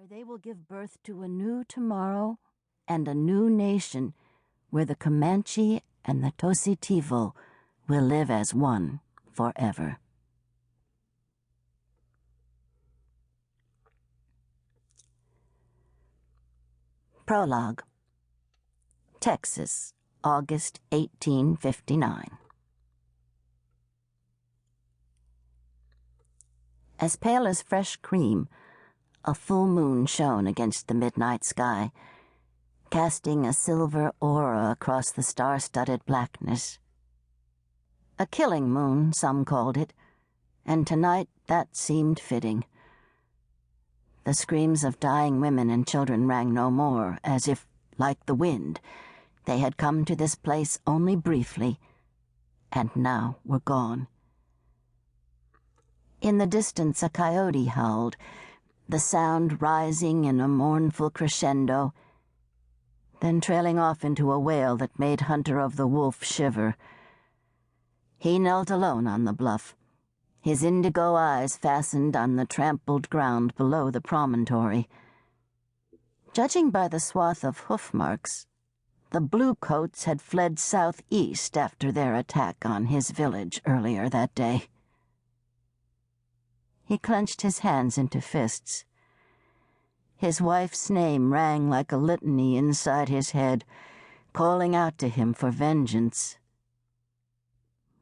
where they will give birth to a new tomorrow and a new nation, where the Comanche and the Tositivo will live as one forever. Prologue. Texas, August 1859. As pale as fresh cream, a full moon shone against the midnight sky, casting a silver aura across the star-studded blackness. A killing moon, some called it, and tonight that seemed fitting. The screams of dying women and children rang no more, as if, like the wind, they had come to this place only briefly, and now were gone. In the distance a coyote howled, the sound rising in a mournful crescendo, then trailing off into a wail that made Hunter of the Wolf shiver. He knelt alone on the bluff, his indigo eyes fastened on the trampled ground below the promontory. Judging by the swath of hoof marks, the bluecoats had fled southeast after their attack on his village earlier that day. He clenched his hands into fists. His wife's name rang like a litany inside his head, calling out to him for vengeance.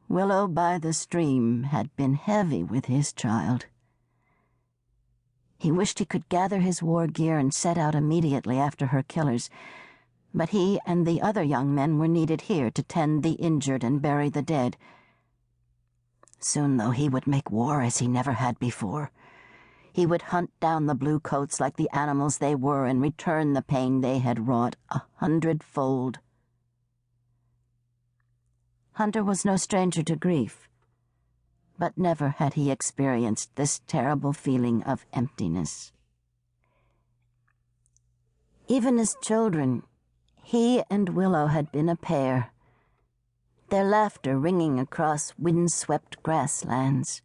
Willow by the stream had been heavy with his child. He wished he could gather his war gear and set out immediately after her killers, but he and the other young men were needed here to tend the injured and bury the dead. Soon, though, he would make war as he never had before. He would hunt down the bluecoats like the animals they were and return the pain they had wrought 100-fold. Hunter was no stranger to grief, but never had he experienced this terrible feeling of emptiness. Even as children, he and Willow had been a pair, their laughter ringing across wind-swept grasslands.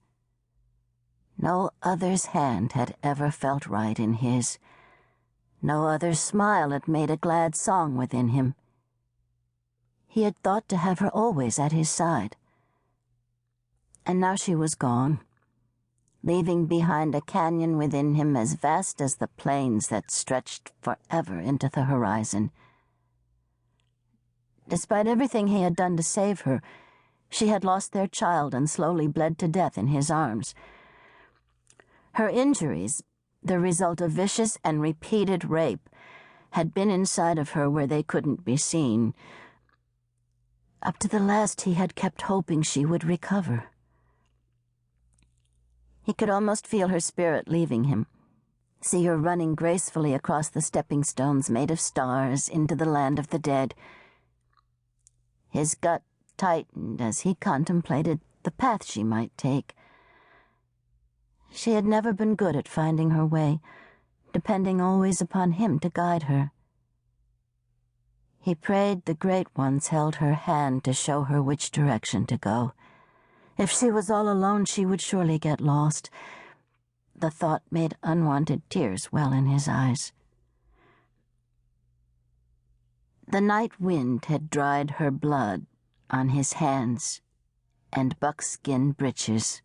No other's hand had ever felt right in his. No other's smile had made a glad song within him. He had thought to have her always at his side. And now she was gone, leaving behind a canyon within him as vast as the plains that stretched forever into the horizon. Despite everything he had done to save her, she had lost their child and slowly bled to death in his arms. Her injuries, the result of vicious and repeated rape, had been inside of her where they couldn't be seen. Up to the last he had kept hoping she would recover. He could almost feel her spirit leaving him, see her running gracefully across the stepping stones made of stars into the land of the dead. His gut tightened as he contemplated the path she might take. She had never been good at finding her way, depending always upon him to guide her. He prayed the great ones held her hand to show her which direction to go. If she was all alone, she would surely get lost. The thought made unwanted tears well in his eyes. The night wind had dried her blood on his hands and buckskin breeches.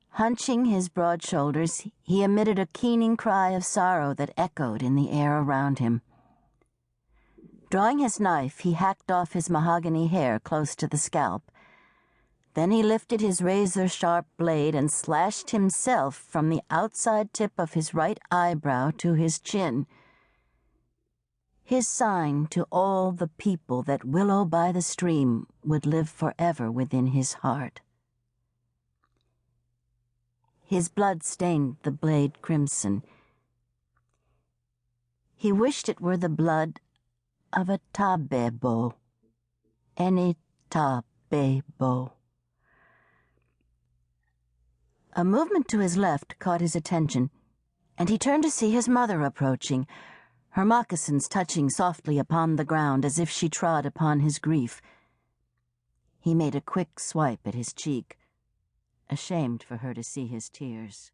Hunching his broad shoulders, he emitted a keening cry of sorrow that echoed in the air around him. Drawing his knife, he hacked off his mahogany hair close to the scalp. Then he lifted his razor-sharp blade and slashed himself from the outside tip of his right eyebrow to his chin, his sign to all the people that Willow by the stream would live forever within his heart. His blood stained the blade crimson. He wished it were the blood of a tabebo, any tabebo. A movement to his left caught his attention, and he turned to see his mother approaching, her moccasins touching softly upon the ground as if she trod upon his grief. He made a quick swipe at his cheek, ashamed for her to see his tears.